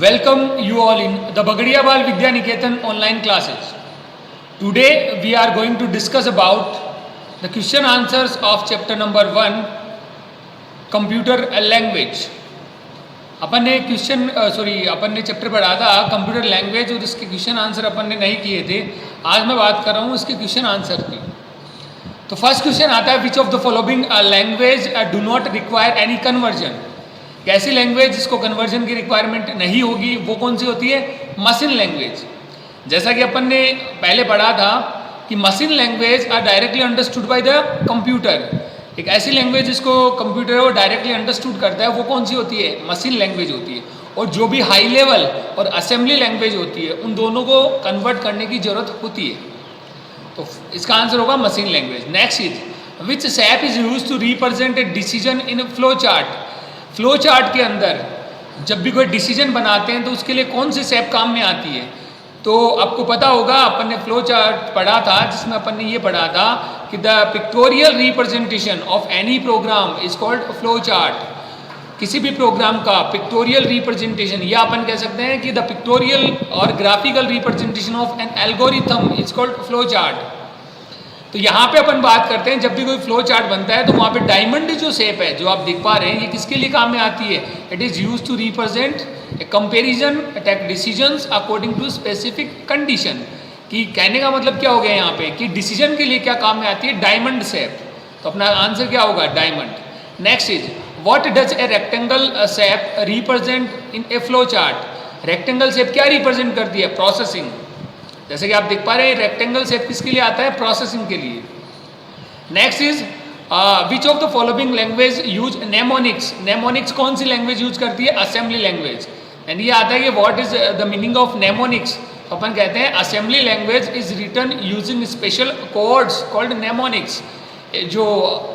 Welcome you all in the Bagadia Bal Vidya Niketan online classes. Today we are going to discuss about the question answers of chapter number 1 computer language. अपन ने chapter पढ़ा था computer language और इसके question answer अपन ने नहीं किए थे. आज मैं बात कर रहा हूँ इसके क्वेश्चन आंसर की. तो फर्स्ट क्वेश्चन आता है which of the following language do not require any conversion. कैसी लैंग्वेज जिसको कन्वर्जन की रिक्वायरमेंट नहीं होगी वो कौन सी होती है? Machine language. जैसा कि अपन ने पहले पढ़ा था कि machine language are directly understood by the computer. एक ऐसी लैंग्वेज जिसको कंप्यूटर वो डायरेक्टली अंडरस्टूड करता है वो कौन सी होती है? मशीन लैंग्वेज होती है. और जो भी हाई लेवल और असेंबली लैंग्वेज होती है उन दोनों को कन्वर्ट करने की जरूरत होती है. तो इसका आंसर होगा machine language. Next is which shape is use to represent a decision in flow chart. Flow chart के अंदर जब भी कोई डिसीजन बनाते हैं तो उसके लिए कौन सी सैप काम में आती है? तो आपको पता होगा अपन ने फ्लो चार्ट पढ़ा था जिसमें अपन ने ये पढ़ा था कि the pictorial representation of any program is called flow chart. किसी भी प्रोग्राम का पिक्टोरियल रिप्रेजेंटेशन या अपन कह सकते हैं कि द पिक्टोरियल और graphical representation of an algorithm is called flow chart. तो यहाँ पे अपन बात करते हैं जब भी कोई फ्लो चार्ट बनता है तो वहाँ पे डायमंड जो शेप है जो आप देख पा रहे हैं ये किसके लिए काम में आती है? It is use to represent a comparison take decisions according to specific condition. कि कहने का मतलब क्या हो गया यहाँ पे कि डिसीजन के लिए क्या काम में आती है? Diamond shape. तो अपना आंसर क्या होगा? Diamond. Next is what does a rectangle shape represent in A flow chart. Rectangle shape क्या रिप्रेजेंट करती है? प्रोसेसिंग. जैसे कि आप देख पा रहे हैं रेक्टेंगल शेप किसके लिए आता है? प्रोसेसिंग के लिए. Next is which of the following language use mnemonics. Mnemonics कौन सी लैंग्वेज यूज करती है? Assembly language. एंड ये आता है कि what is the meaning of mnemonics. तो अपन कहते हैं assembly language is written using special codes called mnemonics. जो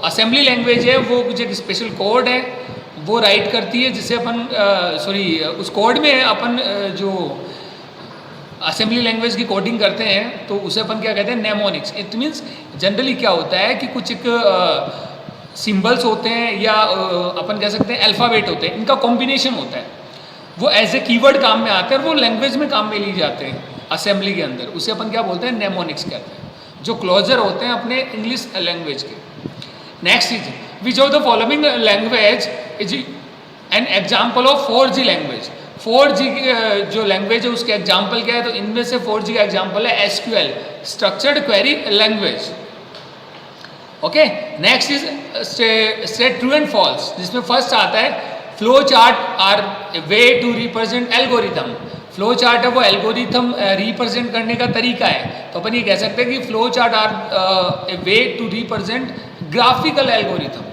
असेंबली लैंग्वेज है वो कुछ एक स्पेशल कोड है वो राइट करती है जिससे अपन उस कोड में अपन जो असेंबली लैंग्वेज की कोडिंग करते हैं तो उसे अपन क्या कहते हैं? नेमोनिक्स. इट मीन्स जनरली क्या होता है कि कुछ एक सिंबल्स होते हैं या अपन कह सकते हैं अल्फ़ाबेट होते हैं, इनका कॉम्बिनेशन होता है. वो एज ए कीवर्ड काम में आते हैं और वो लैंग्वेज में काम में लिए जाते हैं असेंबली के अंदर. उसे अपन क्या बोलते हैं? नेमोनिक्स कहते हैं. जो क्लोजर होते हैं अपने इंग्लिश लैंग्वेज के. Next is which of the following language is an example of 4G language. 4G जो लैंग्वेज है उसके एग्जाम्पल क्या है? तो इनमें से 4G का एग्जाम्पल है SQL structured query language. Okay. Next is state true and false जिसमें फर्स्ट आता है flow chart are way to represent algorithm. Flow chart है वो एल्गोरिथम रिप्रेजेंट करने का तरीका है. तो अपन ये कह सकते हैं कि flow chart are a way to represent graphical algorithm.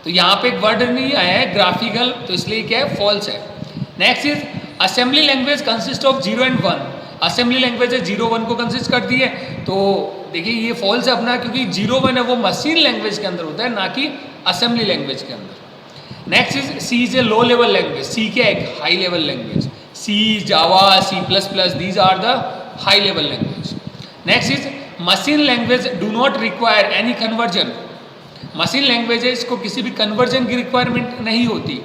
तो यहाँ पे एक वर्ड नहीं आया है ग्राफिकल तो इसलिए क्या है? फॉल्स है. Next is assembly language consist of 0 and 1. Assembly language है 0 1 को कंसिस्ट करती है. तो देखिए ये फॉल्स है अपना क्योंकि 0 1 है वो मशीन लैंग्वेज के अंदर होता है ना कि असेंबली लैंग्वेज के अंदर. Next is C is a low level language. C क्या है? एक high level language. C, Java, C++, these are the high level language. Next is machine language do not require any conversion. Machine language है इसको किसी भी conversion की requirement नहीं होती.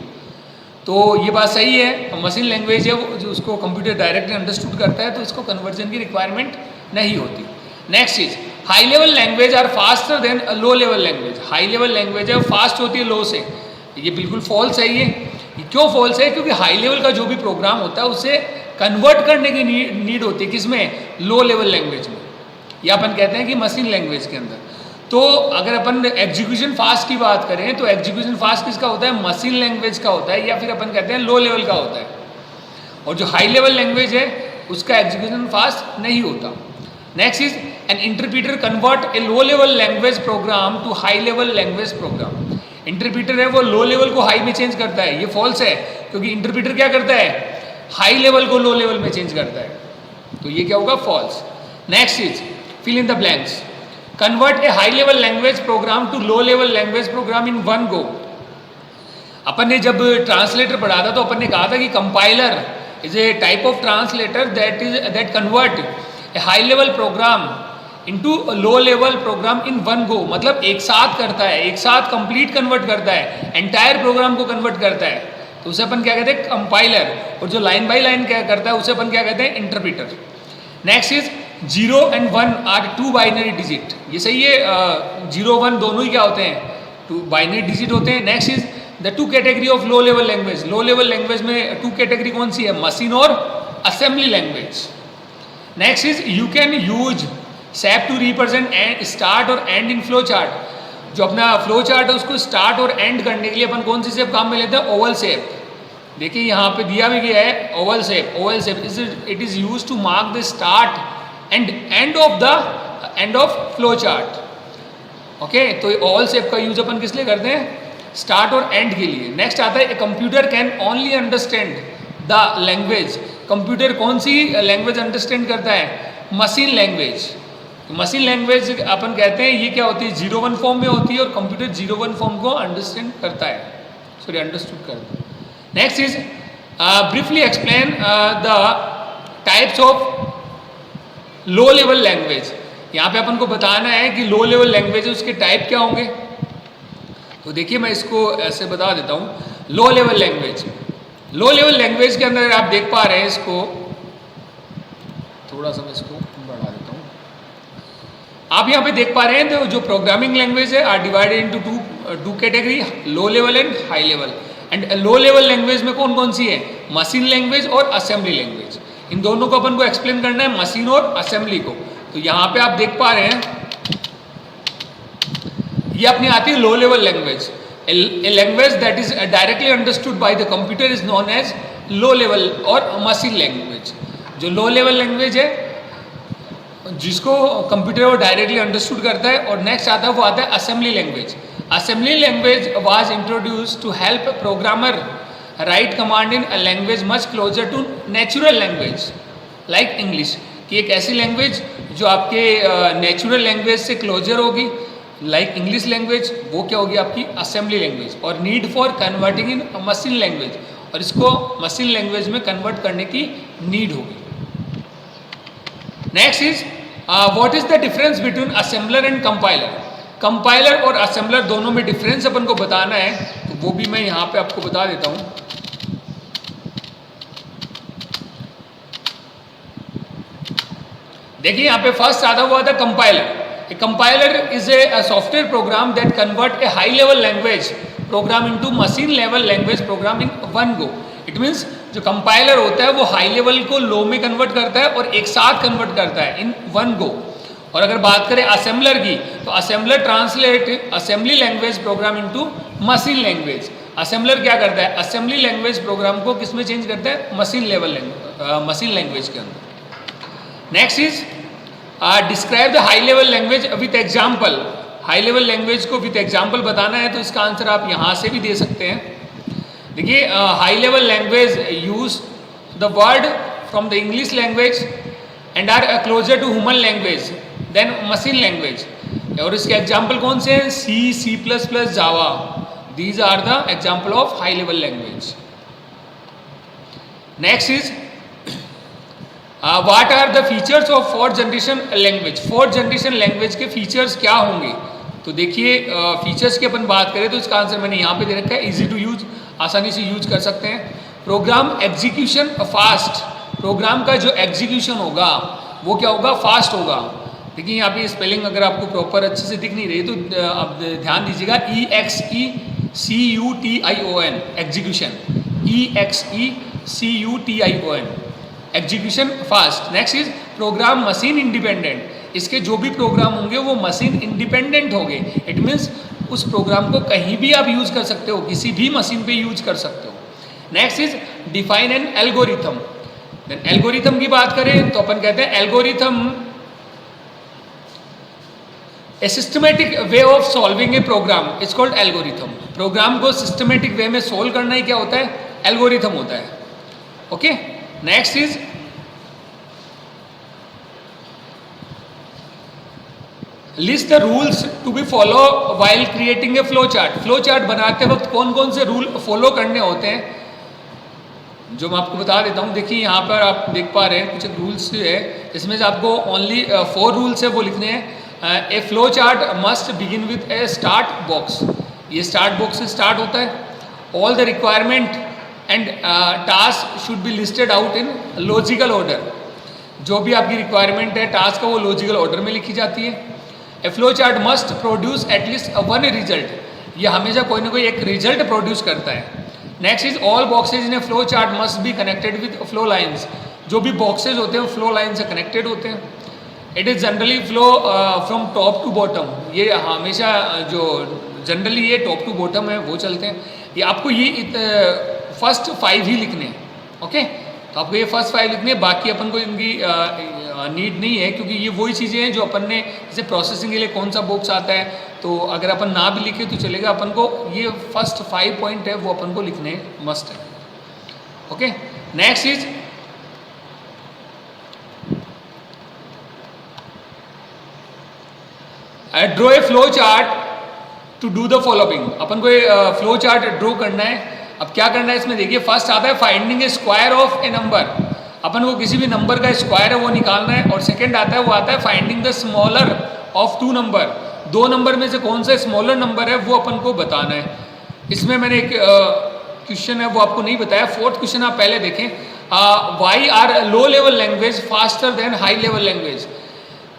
तो ये बात सही है. मशीन लैंग्वेज है वो जो उसको कंप्यूटर डायरेक्टली अंडरस्टूड करता है तो इसको कन्वर्जन की रिक्वायरमेंट नहीं होती. Next is high level language are faster than low level language. High level language है फास्ट होती है लो से. ये बिल्कुल फॉल्स है. ये क्यों फॉल्स है? क्योंकि हाई लेवल का जो भी प्रोग्राम होता है उसे कन्वर्ट करने की नीड होती है. किसमें? लो लेवल लैंग्वेज में. या अपन कहते हैं कि मशीन लैंग्वेज के अंदर. तो अगर अपन एग्जीक्यूशन फास्ट की बात करें तो एग्जीक्यूशन फास्ट किसका होता है? मशीन लैंग्वेज का होता है या फिर अपन कहते हैं लो लेवल का होता है. और जो हाई लेवल लैंग्वेज है उसका एग्जीक्यूशन फास्ट नहीं होता. Next is an interpreter convert a low level language program to high level language program. Interpreter है वो लो लेवल को हाई में चेंज करता है. ये फॉल्स है क्योंकि इंटरप्रीटर क्या करता है? हाई लेवल को लो लेवल में चेंज करता है. तो ये क्या होगा? False. Next is fill in the blanks. Convert a high level language program to low level language program in one go. अपन ने जब ट्रांसलेटर पढ़ा था तो अपन ने कहा था कि compiler is a type of translator that convert a high level program into low level program in one go. मतलब एक साथ करता है, एक साथ कंप्लीट कन्वर्ट करता है, एंटायर प्रोग्राम को कन्वर्ट करता है. तो उसे अपन क्या कहते हैं, कंपाइलर, और जो लाइन बाय लाइन क्या करता है उसे अपन क्या कहते हैं, interpreter. Next is 0 and 1 are 2 binary digit, ये सही है, 0 1 दोनों ही क्या होते हैं, 2 बाइनरी डिजिट होते हैं। Next is the 2 category of low level language, low level language में 2 कैटेगरी कौन सी है, मशीन और assembly language. Next is you can use shape to represent and start और एंड इन फ्लो चार्ट, जो अपना फ्लो चार्ट है उसको स्टार्ट और एंड करने के लिए अपन कौन सी शेप काम में लेते हैं, ओवल शेप। देखिए यहाँ पे दिया भी गया है oval shape, oval shape it is use to mark the start and end of flow chart. Okay, तो ओवल शेप का यूज अपन किस लिए करते हैं, स्टार्ट और एंड के लिए। नेक्स्ट आता है computer can only understand the language, computer कौन सी लैंग्वेज अंडरस्टैंड करता है, मशीन लैंग्वेज। मशीन लैंग्वेज अपन कहते हैं ये क्या होती है, 0 1 फॉर्म में होती है और कंप्यूटर 0 1 फॉर्म को अंडरस्टैंड करता है, सॉरी अंडरस्टूड करता है। Next is briefly explain the types of low level language. यहाँ पे अपन को बताना है कि लो लेवल लैंग्वेज उसके टाइप क्या होंगे। तो देखिए मैं इसको ऐसे बता देता हूँ, लो level language, low level language के अंदर आप देख पा रहे हैं, इसको थोड़ा सा मैं इसको बढ़ा देता हूँ। आप यहाँ पे देख पा रहे हैं तो जो प्रोग्रामिंग लैंग्वेज है are divided into two category, low level and high level. And low level language में कौन कौन सी है, मशीन लैंग्वेज और असेंबली लैंग्वेज। इन दोनों को अपन को एक्सप्लेन करना है, मशीन और असेंबली को। तो यहाँ पे आप देख पा रहे हैं ये अपनी आती है low level language, a language that is directly understood by the computer is known as low level और मशीन लैंग्वेज। जो लो लेवल लैंग्वेज है जिसको कंप्यूटर वो डायरेक्टली अंडरस्टूड करता है। और नेक्स्ट आता है वो आता है assembly language. Assembly language was introduced to help programmer write command in a language much closer to natural language like English, कि एक ऐसी लैंग्वेज जो आपके नेचुरल लैंग्वेज से क्लोजर होगी, लाइक इंग्लिश लैंग्वेज, वो क्या होगी आपकी असेंबली लैंग्वेज। और need for converting in machine language, और इसको मशीन लैंग्वेज में कन्वर्ट करने की नीड होगी। Next is what is the difference between assembler and compiler. Compiler और असेंबलर दोनों में डिफरेंस अपन को बताना है, तो वो भी मैं यहाँ पे आपको बता देता हूँ। देखिए यहाँ पे फर्स्ट आता हुआ था compiler. A compiler is a software program that convert a high level language program into machine level language program in one go. It means जो कंपाइलर होता है वो हाई लेवल को लो में कन्वर्ट करता है और एक साथ कन्वर्ट करता है इन वन गो। और अगर बात करें असेंबलर की, तो assembler translate assembly language program into machine language. Assembler क्या करता है, असेंबली लैंग्वेज प्रोग्राम को किस में चेंज करता है, मशीन लैंग्वेज के अंदर। Next is describe the high level language with example. High level language को विथ एग्जाम्पल बताना है तो इसका आंसर आप यहाँ से भी दे सकते हैं। देखिए high level language use the word from the English language and are closer to human language than machine language. और इसके एग्जाम्पल कौन से हैं, C, C++, Java, these are the example of high level language. Next is what are the features of fourth generation language. Fourth generation language के features क्या होंगे, तो देखिए फीचर्स की अपन बात करें तो इसका आंसर मैंने यहाँ पे दे रखा है, इजी टू यूज, आसानी से यूज कर सकते हैं। प्रोग्राम एग्जीक्यूशन फास्ट, प्रोग्राम का जो एग्जीक्यूशन होगा वो क्या होगा, फास्ट होगा। देखिए यहाँ पे स्पेलिंग अगर आपको प्रॉपर अच्छे से दिख नहीं रही तो आप ध्यान दीजिएगा, EXECUTION execution, EXECUTION execution fast. Next is program machine independent, इसके जो भी प्रोग्राम होंगे वो मशीन इंडिपेंडेंट होंगे। इट मीन्स उस प्रोग्राम को कहीं भी आप यूज कर सकते हो, किसी भी मशीन पे यूज कर सकते हो। Next is define an algorithm. Algorithm की बात करें तो अपन कहते हैं algorithm a systematic way of solving a program it's called algorithm. Program को सिस्टमेटिक वे में सोल्व करना ही क्या होता है, एल्गोरिथम होता है। Okay, next is list the rules to be follow while creating a flow chart. Flow chart बनाते वक्त कौन कौन से रूल फॉलो करने होते हैं, जो मैं आपको बता देता हूँ। देखिए यहाँ पर आप देख पा रहे हैं कुछ रूल्स है, इसमें से आपको ओनली 4 रूल्स है वो लिखने हैं। ए flow chart must begin with A start box, ये स्टार्ट बॉक्स से स्टार्ट होता है। All the requirement and task should be listed out in logical order. जो भी आपकी रिक्वायरमेंट है टास्क का वो लॉजिकल ऑर्डर में लिखी जाती है। ए flow chart must produce at least one result, ये हमेशा कोई ना कोई एक रिजल्ट प्रोड्यूस करता है। Next is all boxes in A flow chart must be connected with flow lines, जो भी बॉक्सेज होते हैं फ्लो लाइन से कनेक्टेड होते हैं। It is generally flow from top to bottom, ये हमेशा जो जनरली ये टॉप टू बॉटम है वो चलते हैं। ये आपको ये फर्स्ट 5 ही लिखने हैं, ओके। तो आपको ये फर्स्ट 5 लिखने हैं, बाकी अपन को इनकी नीड नहीं है, क्योंकि ये वही चीज़ें हैं जो अपन ने जैसे प्रोसेसिंग के लिए कौन सा बॉक्स आता है, तो अगर अपन ना भी लिखे तो चलेगा। अपन को ये फर्स्ट 5 पॉइंट है वो अपन को लिखने मस्ट है, okay. Next is draw a flow chart to do the following. अपन को फ्लो चार्ट ड्रॉ करना है। अब क्या करना है इसमें देखिए, फर्स्ट आता है finding a square of a number, अपन को किसी भी नंबर का स्क्वायर है वो निकालना है। और सेकंड आता है वो आता है finding the smaller of 2 number, 2 number में से कौन सा स्मॉलर नंबर है वो अपन को बताना है। इसमें मैंने एक क्वेश्चन है वो आपको नहीं बताया। 4th क्वेश्चन आप पहले देखें, why are low level language faster than high level language,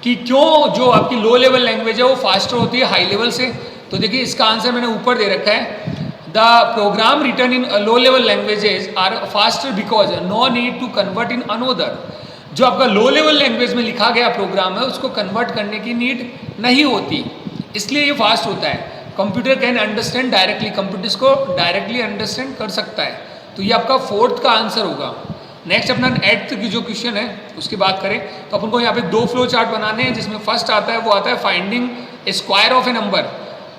कि क्यों जो आपकी लो लेवल लैंग्वेज है वो फास्टर होती है हाई लेवल से। तो देखिए इसका आंसर मैंने ऊपर दे रखा है, the program written in low level languages are faster because no need to convert in another. जो आपका लो लेवल लैंग्वेज में लिखा गया प्रोग्राम है उसको कन्वर्ट करने की नीड नहीं होती, इसलिए ये फास्ट होता है। Computer can understand directly, computer इसको डायरेक्टली अंडरस्टैंड कर सकता है। तो ये आपका 4th का आंसर होगा। नेक्स्ट अपना 8th की जो क्वेश्चन है उसकी बात करें तो अपन को यहाँ पे 2 फ्लो चार्ट बनाने हैं, जिसमें फर्स्ट आता है वो आता है finding a square of a number,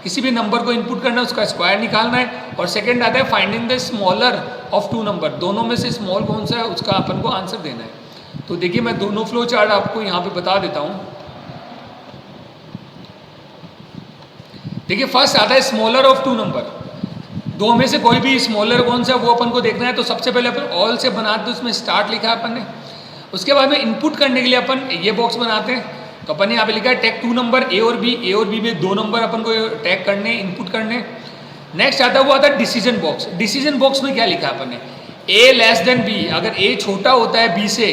किसी भी नंबर को इनपुट करना है उसका स्क्वायर निकालना है। और सेकंड आता है finding the smaller of 2 number, दोनों में से स्मॉल कौन सा है उसका अपन को आंसर देना है। तो देखिए मैं दोनों फ्लो चार्ट आपको यहाँ पे बता देता हूँ। देखिए फर्स्ट आता है स्मॉलर ऑफ 2 नंबर, 2 में से कोई भी स्मॉलर कौन सा वो अपन को देखना है। तो सबसे पहले अपन ऑल से बनाते हैं, उसमें स्टार्ट लिखा है अपन ने। उसके बाद में इनपुट करने के लिए अपन ये बॉक्स बनाते हैं। तो अपन ने यहाँ पे लिखा है टैग 2 नंबर ए और बी में 2 नंबर अपन को टैग करने, इनपुट करने। नेक्स्ट आता है वो आता है डिसीजन बॉक्स। डिसीजन बॉक्स में क्या लिखा है अपन ने, ए लेस देन बी, अगर ए छोटा होता है बी से,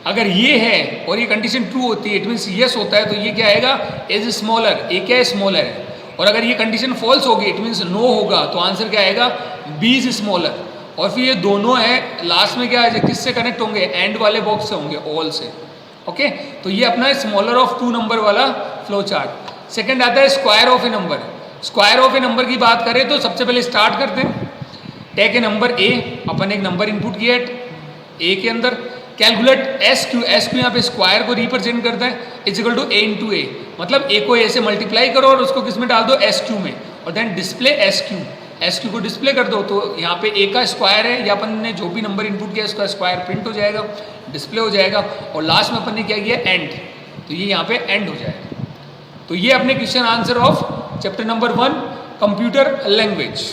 अगर ये है और ये कंडीशन ट्रू होती है इट मीन्स यस होता है, तो ये क्या आएगा इज स्मॉलर, ए क्या है स्मॉलर है। और अगर ये कंडीशन फॉल्स होगी इट मीन्स नो होगा, तो आंसर क्या आएगा बी इज स्मॉलर। और फिर ये दोनों है लास्ट में क्या है किससे कनेक्ट होंगे, एंड वाले बॉक्स से होंगे, ऑल से, ओके। तो ये अपना स्मॉलर ऑफ 2 नंबर वाला फ्लो चार्ट। सेकंड आता है square of a number. Square of a number की बात करें तो सबसे पहले स्टार्ट करते हैं, टैग ए नंबर ए, अपन एक नंबर इनपुट किया है ए के अंदर, कैलकुलेट एस क्यू यहाँ पे स्क्वायर को रिप्रेजेंट करता है, is equal to a into a, मतलब ए को ए से मल्टीप्लाई करो और उसको किस में डाल दो एस क्यू में, और देन डिस्प्ले एस क्यू को डिस्प्ले कर दो। तो यहाँ पे ए का स्क्वायर है, या अपन ने जो भी नंबर इनपुट किया उसका स्क्वायर प्रिंट हो जाएगा, डिस्प्ले हो जाएगा। और लास्ट में अपन ने क्या किया एंड, तो ये यहाँ पे एंड हो जाएगा। तो ये अपने question answer of chapter number 1 computer language.